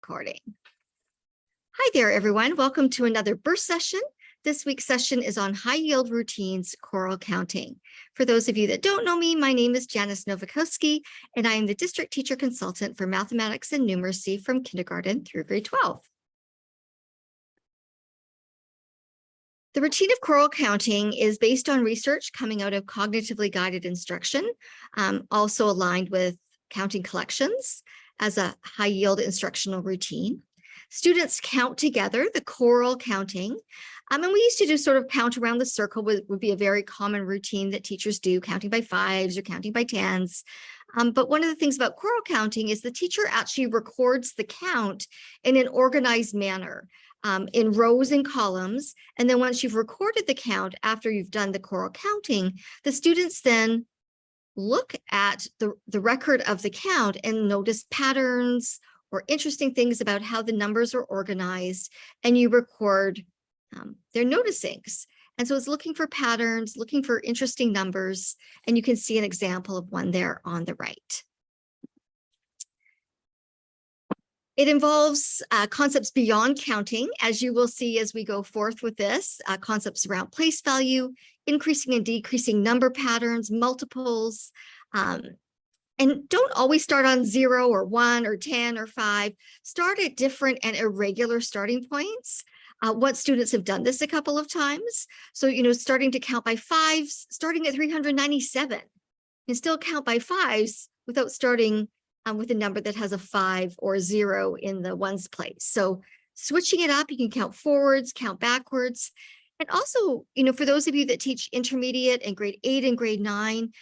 recording. Hi there, everyone. Welcome to another burst session. This week's session is on high yield routines, choral counting. For those of you that don't know me, my name is Janice Nowakowski, and I am the district teacher consultant for mathematics and numeracy from kindergarten through grade 12. The routine of choral counting is based on research coming out of cognitively guided instruction, also aligned with counting collections as a high yield instructional routine. Students count together, the choral counting. And we used to do sort of count around the circle would be a very common routine that teachers do, counting by fives or counting by tens. But one of the things about choral counting is the teacher actually records the count in an organized manner, in rows and columns. And then once you've recorded the count after you've done the choral counting, the students then look at the record of the count and notice patterns or interesting things about how the numbers are organized, and you record their noticings. And so it's looking for patterns, looking for interesting numbers, and you can see an example of one there on the right. It involves concepts beyond counting, as you will see as we go forth with this, concepts around place value, increasing and decreasing number patterns, multiples, and don't always start on 0 or 1 or 10 or 5. Start at different and irregular starting points. What students have done this a couple of times. So, starting to count by fives, starting at 397, and still count by fives without starting with a number that has a 5 or a 0 in the ones place. So switching it up, you can count forwards, count backwards. And also, for those of you that teach intermediate and grade 8 and grade 9,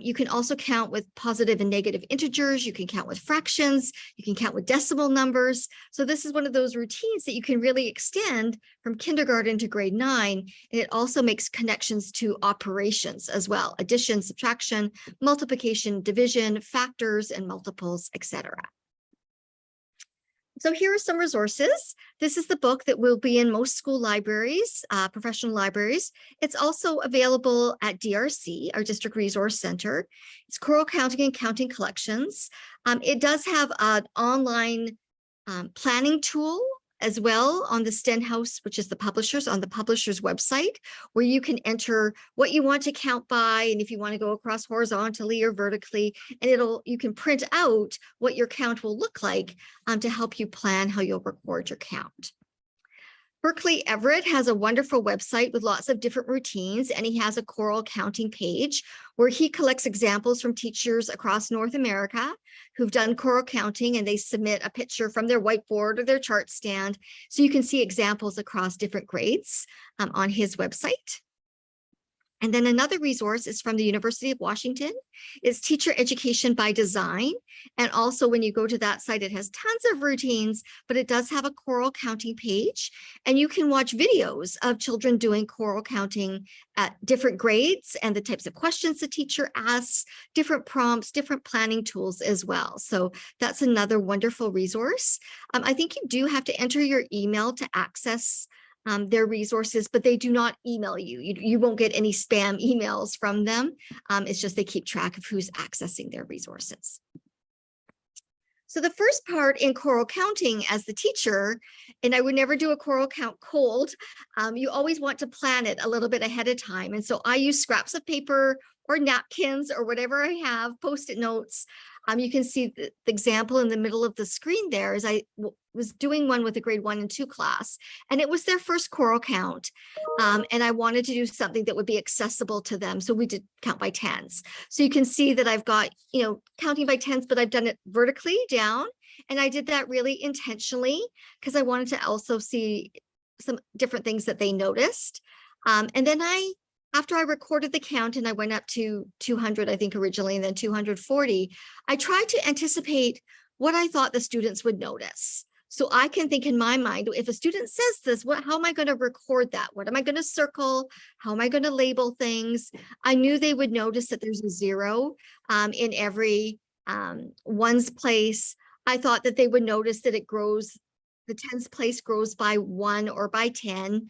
you can also count with positive and negative integers. You can count with fractions. You can count with decimal numbers. So this is one of those routines that you can really extend from kindergarten to grade 9. And it also makes connections to operations as well: addition, subtraction, multiplication, division, factors, and multiples, etc. So here are some resources. This is the book that will be in most school libraries, professional libraries. It's also available at DRC, our District Resource Center. It's Choral Counting and Counting Collections. It does have an online planning tool as well on the Stenhouse, which is the publisher's, on the publisher's website, where you can enter what you want to count by, and if you want to go across horizontally or vertically, and you can print out what your count will look like to help you plan how you'll record your count. Berkeley Everett has a wonderful website with lots of different routines, and he has a choral counting page where he collects examples from teachers across North America who've done choral counting, and they submit a picture from their whiteboard or their chart stand. So you can see examples across different grades on his website. And then another resource is from the University of Washington. It's Teacher Education by Design. And also when you go to that site, it has tons of routines, but it does have a choral counting page. And you can watch videos of children doing choral counting at different grades and the types of questions the teacher asks, different prompts, different planning tools as well. So that's another wonderful resource. I think you do have to enter your email to access their resources, but they do not email you. You won't get any spam emails from them. It's just they keep track of who's accessing their resources. So the first part in choral counting as the teacher, and I would never do a choral count cold, you always want to plan it a little bit ahead of time. And so I use scraps of paper or napkins or whatever I have, Post-it notes. You can see the example in the middle of the screen there is I was doing one with a grade 1 and 2 class, and it was their first choral count. And I wanted to do something that would be accessible to them. So we did count by tens. So you can see that I've got, counting by tens, but I've done it vertically down. And I did that really intentionally because I wanted to also see some different things that they noticed. And then after I recorded the count and I went up to 200, I think originally, and then 240, I tried to anticipate what I thought the students would notice. So I can think in my mind, if a student says this, how am I going to record that? What am I going to circle? How am I going to label things? I knew they would notice that there's a 0 in every ones place. I thought that they would notice that it grows the tens place grows by 1 or by 10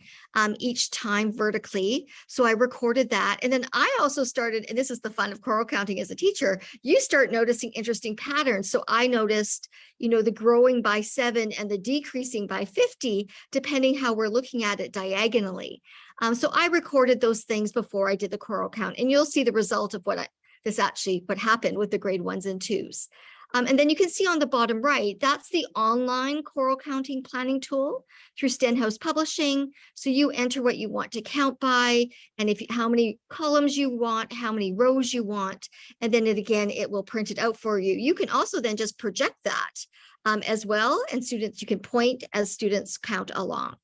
each time vertically. So I recorded that. And then I also started, and this is the fun of choral counting as a teacher, you start noticing interesting patterns. So I noticed, the growing by 7 and the decreasing by 50, depending how we're looking at it diagonally. So I recorded those things before I did the choral count, and you'll see the result of what happened with the grade 1s and 2s. And then you can see on the bottom right, that's the online choral counting planning tool through Stenhouse Publishing. So you enter what you want to count by, and how many columns you want, how many rows you want, and then it will print it out for you. You can also then just project that as well, and you can point as students count along.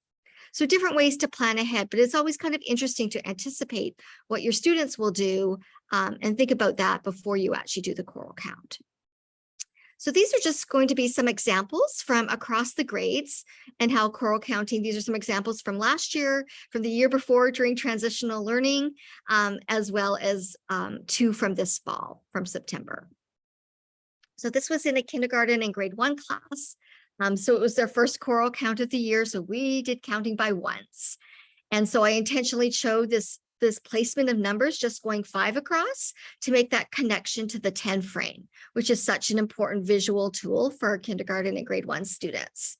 So different ways to plan ahead, but it's always kind of interesting to anticipate what your students will do and think about that before you actually do the choral count. So these are just going to be some examples from across the grades and how choral counting, these are some examples from last year, from the year before during transitional learning, as well as 2 from this fall, from September. So this was in a kindergarten and grade 1 class. So it was their first choral count of the year. So we did counting by ones. And so I intentionally chose this placement of numbers just going 5 across to make that connection to the 10 frame, which is such an important visual tool for kindergarten and grade 1 students.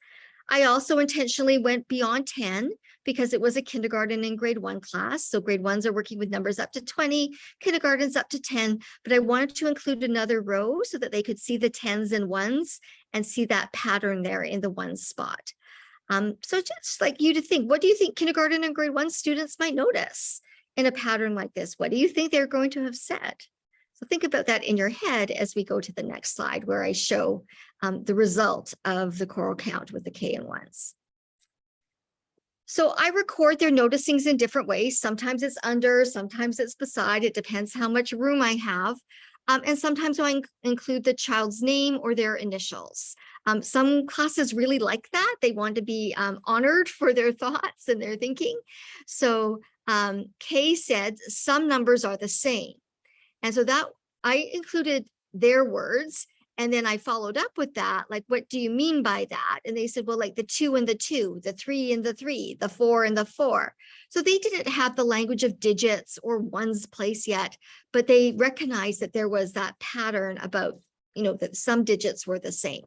I also intentionally went beyond 10 because it was a kindergarten and grade 1 class. So grade 1s are working with numbers up to 20, kindergartens up to 10, but I wanted to include another row so that they could see the 10s and 1s and see that pattern there in the 1 spot. So just like you to think, what do you think kindergarten and grade 1 students might notice in a pattern like this? What do you think they're going to have said? So think about that in your head as we go to the next slide, where I show the result of the choral count with the K and 1s. So I record their noticings in different ways. Sometimes it's under, sometimes it's beside. It depends how much room I have. And sometimes I include the child's name or their initials. Some classes really like that. They want to be honored for their thoughts and their thinking. So Kay said some numbers are the same. And so that I included their words. And then I followed up with that, like, what do you mean by that? And they said, well, like the 2 and the 2, the 3 and the 3, the 4 and the 4. So they didn't have the language of digits or ones place yet, but they recognized that there was that pattern about, that some digits were the same.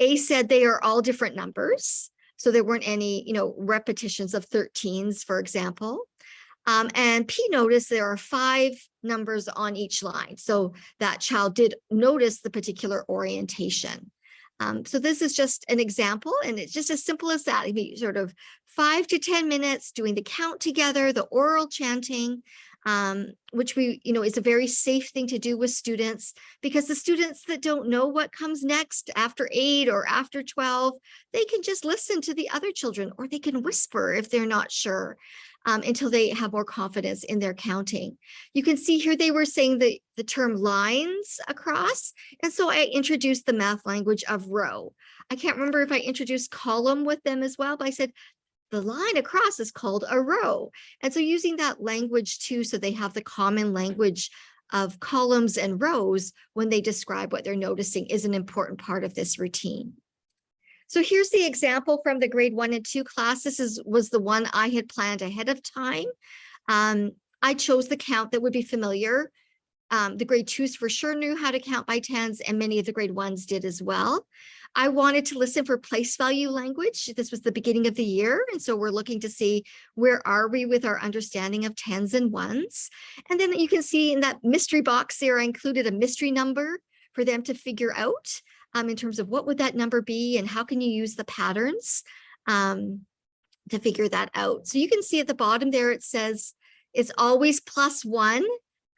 A said they are all different numbers. So there weren't any, repetitions of 13s, for example. And P noticed there are 5 numbers on each line. So that child did notice the particular orientation. So this is just an example, and it's just as simple as that. Sort of 5 to 10 minutes doing the count together, the oral chanting, which is a very safe thing to do with students, because the students that don't know what comes next after 8 or after 12, they can just listen to the other children, or they can whisper if they're not sure. Until they have more confidence in their counting. You can see here they were saying the term lines across. And so I introduced the math language of row. I can't remember if I introduced column with them as well, but I said the line across is called a row. And so using that language too, so they have the common language of columns and rows when they describe what they're noticing, is an important part of this routine. So here's the example from the grade 1 and 2 class. This was the one I had planned ahead of time. I chose the count that would be familiar. The grade 2s for sure knew how to count by 10s, and many of the grade 1s did as well. I wanted to listen for place value language. This was the beginning of the year, and so we're looking to see where are we with our understanding of 10s and 1s. And then you can see in that mystery box there, I included a mystery number for them to figure out. In terms of what would that number be and how can you use the patterns to figure that out. So you can see at the bottom there, it says it's always +1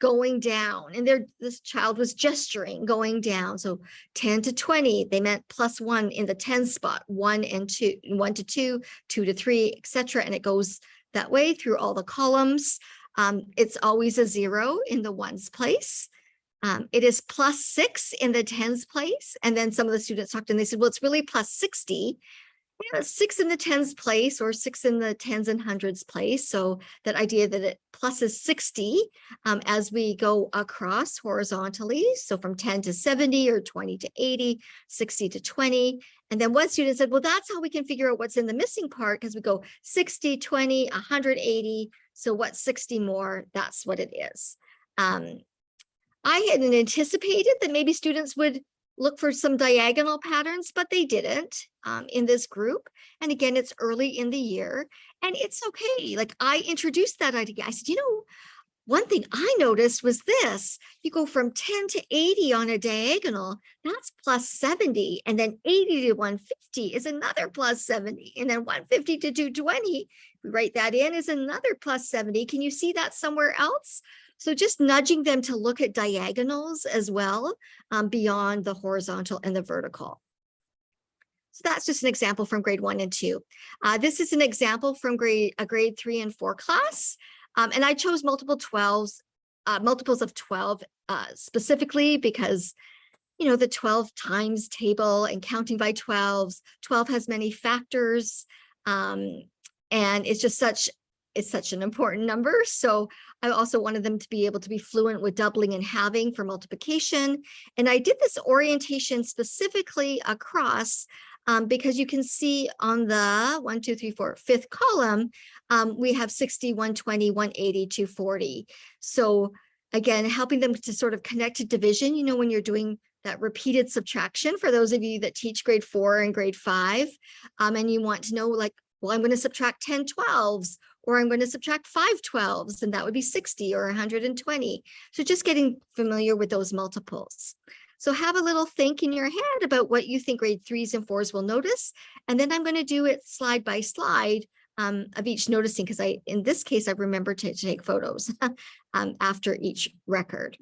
going down. And this child was gesturing going down. So 10 to 20, they meant +1 in the 10 spot, 1 and 2, 1 to 2, 2 to 3, etc. And it goes that way through all the columns. It's always a 0 in the 1s place. It is +6 in the 10s place. And then some of the students talked and they said, well, it's really +60. Yeah, 6 in the 10s place, or 6 in the 10s and hundreds place. So that idea that it pluses 60 as we go across horizontally. So from 10 to 70 or 20 to 80, 60 to 20. And then one student said, well, that's how we can figure out what's in the missing part, because we go 60, 20, 180. So what's 60 more? That's what it is. I hadn't anticipated that maybe students would look for some diagonal patterns, but they didn't in this group. And again, it's early in the year and it's okay. Like I introduced that idea. I said, you know, one thing I noticed was this: you go from 10 to 80 on a diagonal, that's plus 70. And then 80 to 150 is another plus 70. And then 150 to 220, we write that in, is another plus 70. Can you see that somewhere else? So just nudging them to look at diagonals as well, beyond the horizontal and the vertical. So that's just an example from grade 1 and 2. This is an example from grade 3 and 4 class. And I chose multiples of 12 specifically because, you know, the 12 times table and counting by 12s, 12 has many factors. And it's just such an important number. So I also wanted them to be able to be fluent with doubling and halving for multiplication. And I did this orientation specifically across because you can see on the 1, 2, 3, 4, fifth column, we have 60, 120, 180, 240. So again, helping them to sort of connect to division, you know, when you're doing that repeated subtraction for those of you that teach grade 4 and grade 5, and you want to know, like, well, I'm going to subtract 10 12s, or I'm going to subtract 5 12s, and that would be 60 or 120. So just getting familiar with those multiples. So have a little think in your head about what you think grade 3s and 4s will notice. And then I'm going to do it slide by slide of each noticing, because in this case, I remember to take photos after each record.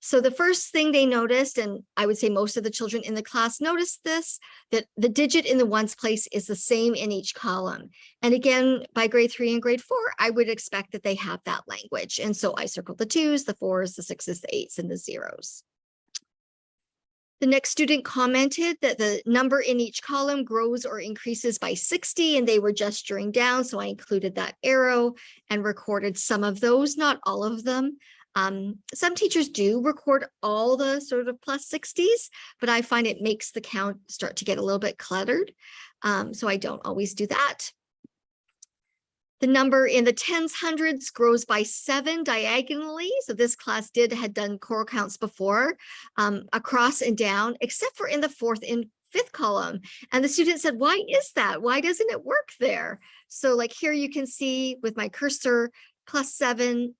So the first thing they noticed, and I would say most of the children in the class noticed this, that the digit in the ones place is the same in each column. And again, by grade 3 and grade 4, I would expect that they have that language. And so I circled the 2s, the 4s, the 6s, the 8s, and the 0s. The next student commented that the number in each column grows or increases by 60, and they were gesturing down. So I included that arrow and recorded some of those, not all of them. Some teachers do record all the sort of plus 60s, but I find it makes the count start to get a little bit cluttered. So I don't always do that. The number in the tens, hundreds grows by 7 diagonally. So this class had done choral counts before, across and down, except for in the 4th and 5th column. And the student said, why is that? Why doesn't it work there? So like here you can see with my cursor, plus 7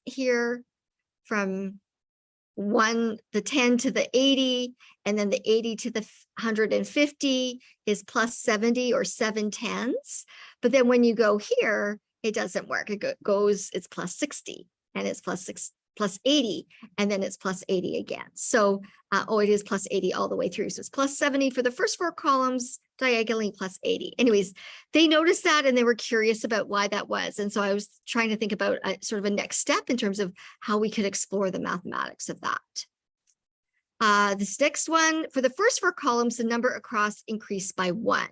here from the 10 to the 80, and then the 80 to the 150 is plus 70 or 7 tens. But then when you go here, it doesn't work. It's plus 60, and it's plus 80, and then it's plus 80 again. So, it is plus 80 all the way through. So it's plus 70 for the first 4 columns, diagonally plus 80. Anyways, they noticed that and they were curious about why that was. And so I was trying to think about sort of a next step in terms of how we could explore the mathematics of that. This next one, for the first 4 columns, the number across increased by 1.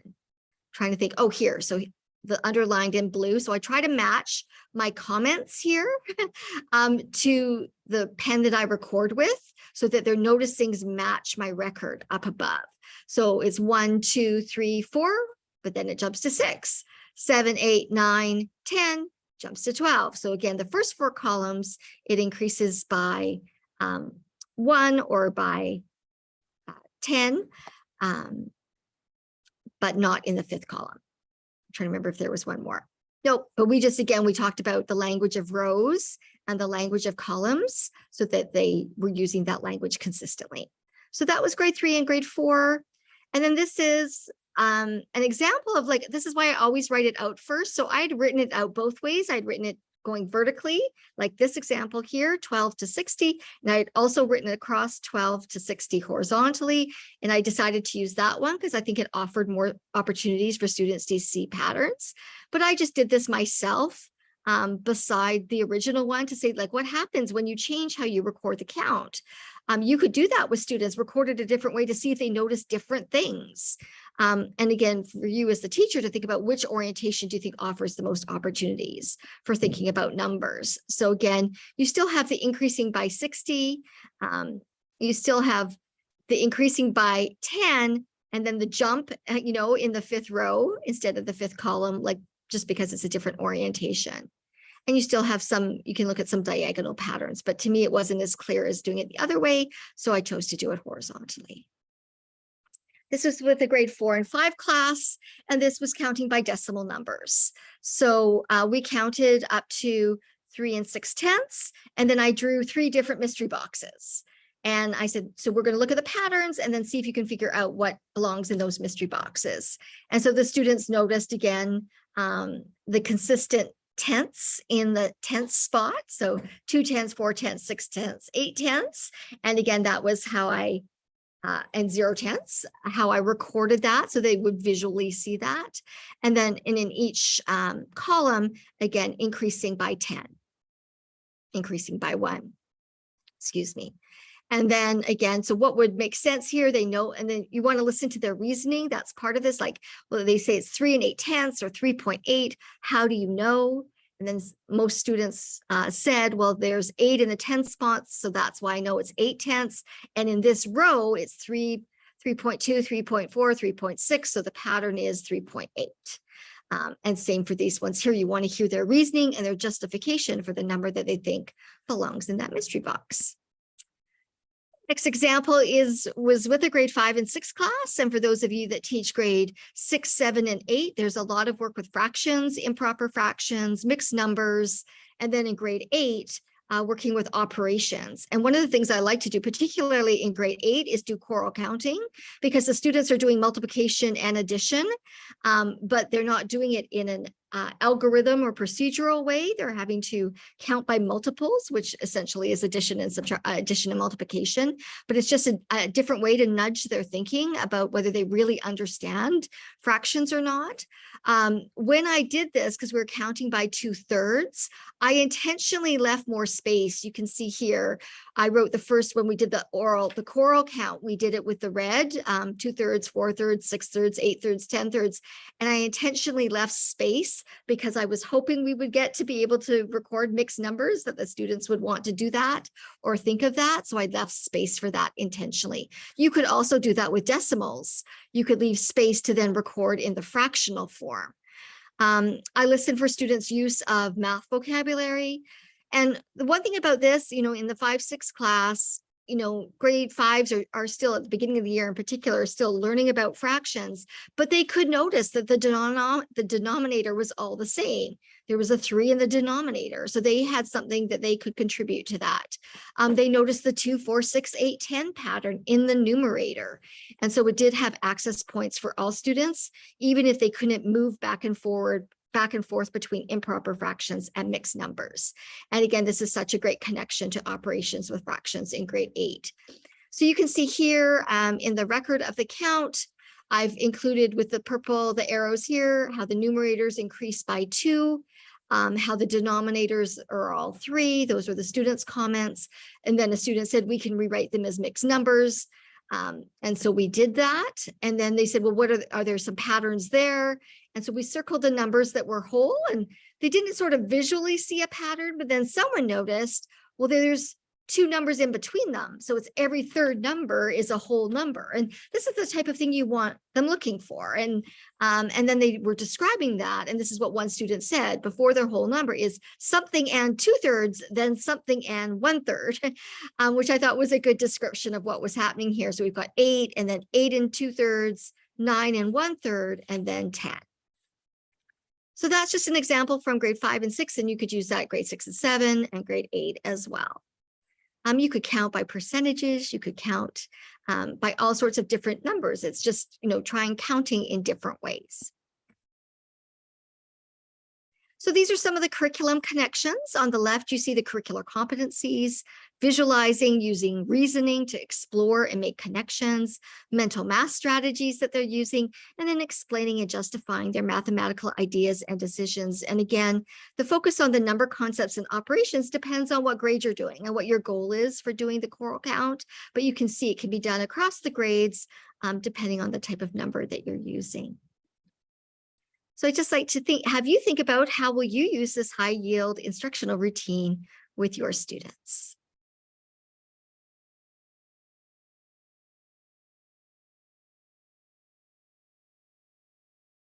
Trying to think, here. So the underlined in blue. So I try to match my comments here to the pen that I record with, so that their noticings match my record up above. So it's 1, 2, 3, 4, but then it jumps to 6, 7, 8, 9, 10, jumps to 12. So again, the first 4 columns, it increases by 1 or by 10, but not in the 5th column. I'm trying to remember if there was one more. Nope, but we talked about the language of rows and the language of columns, so that they were using that language consistently. So that was grade 3 and grade 4. And then this is an example of, like, this is why I always write it out first. So I'd written it out both ways. I'd written it going vertically, like this example here, 12 to 60. And I'd also written it across 12 to 60 horizontally. And I decided to use that one because I think it offered more opportunities for students to see patterns. But I just did this myself beside the original one to say, like, what happens when you change how you record the count? You could do that with students, record it a different way to see if they notice different things. And again, for you as the teacher to think about which orientation do you think offers the most opportunities for thinking about numbers. So again, you still have the increasing by 60, you still have the increasing by 10, And then the jump, in the fifth row instead of the fifth column, like just because it's a different orientation. And you still have you can look at some diagonal patterns, but to me, it wasn't as clear as doing it the other way. So I chose to do it horizontally. This was with a grade 4 and 5 class, and this was counting by decimal numbers. So we counted up to 3 6/10, and then I drew 3 different mystery boxes. And I said, so we're going to look at the patterns and then see if you can figure out what belongs in those mystery boxes. And so the students noticed again, the consistent tenths in the tenth spot. So 2 tenths, 4 tenths, 6 tenths, 8 tenths. And again, that was how and 0 tenths, how I recorded that so they would visually see that. And then in each column, again, increasing by 10, increasing by 1, excuse me. And then again, so what would make sense here? They know, and then you want to listen to their reasoning. That's part of this. Like, well, they say it's 3 8 tenths or 3.8. How do you know? And then most students said, well, there's 8 in the 10 spots, so that's why I know it's 8 tenths. And in this row, it's 3.2, 3.4, 3.6. So the pattern is 3.8. And same for these ones here. You want to hear their reasoning and their justification for the number that they think belongs in that mystery box. Next example was with a grade 5 and 6 class. And for those of you that teach grade 6, 7, and 8, there's a lot of work with fractions, improper fractions, mixed numbers. And then in grade 8, working with operations. And one of the things I like to do, particularly in grade 8, is do choral counting, because the students are doing multiplication and addition, but they're not doing it in an algorithm or procedural way. They're having to count by multiples, which essentially is addition and multiplication, but it's just a different way to nudge their thinking about whether they really understand fractions or not. When I did this, because we were counting by 2/3, I intentionally left more space. You can see here, I wrote the first, when we did the choral count, we did it with the red, 2/3, 4/3, 6/3, 8/3, 10/3, and I intentionally left space because I was hoping we would get to be able to record mixed numbers, that the students would want to do that or think of that. So I left space for that intentionally. You could also do that with decimals. You could leave space to then record in the fractional form. I listened for students' use of math vocabulary. And the one thing about this, in the 5, 6 class, grade 5s are still at the beginning of the year in particular, still learning about fractions, but they could notice that the denominator was all the same. There was a 3 in the denominator. So they had something that they could contribute to that. They noticed the 2, 4, 6, 8, 10 pattern in the numerator. And so it did have access points for all students, even if they couldn't move back and forth between improper fractions and mixed numbers. And again, this is such a great connection to operations with fractions in grade 8. So you can see here in the record of the count, I've included with the purple, the arrows here, how the numerators increase by 2, how the denominators are all 3. Those are the students' comments. And then a student said, we can rewrite them as mixed numbers. And so we did that. And then they said, well, are there some patterns there? And so we circled the numbers that were whole, and they didn't sort of visually see a pattern, but then someone noticed, well, there's 2 numbers in between them. So it's every third number is a whole number. And this is the type of thing you want them looking for. And then they were describing that. And this is what one student said before their whole number is something and 2/3, then something and 1/3, which I thought was a good description of what was happening here. So we've got 8 and then 8 and 2/3, 9 and 1/3, and then 10. So that's just an example from grade 5 and 6, and you could use that grade 6 and 7 and grade 8 as well. You could count by percentages, you could count by all sorts of different numbers. It's just, trying counting in different ways. So these are some of the curriculum connections. On the left, you see the curricular competencies, visualizing, using reasoning to explore and make connections, mental math strategies that they're using, and then explaining and justifying their mathematical ideas and decisions. And again, the focus on the number concepts and operations depends on what grade you're doing and what your goal is for doing the choral count. But you can see it can be done across the grades, depending on the type of number that you're using. So I'd just like to have you think about how will you use this high yield instructional routine with your students.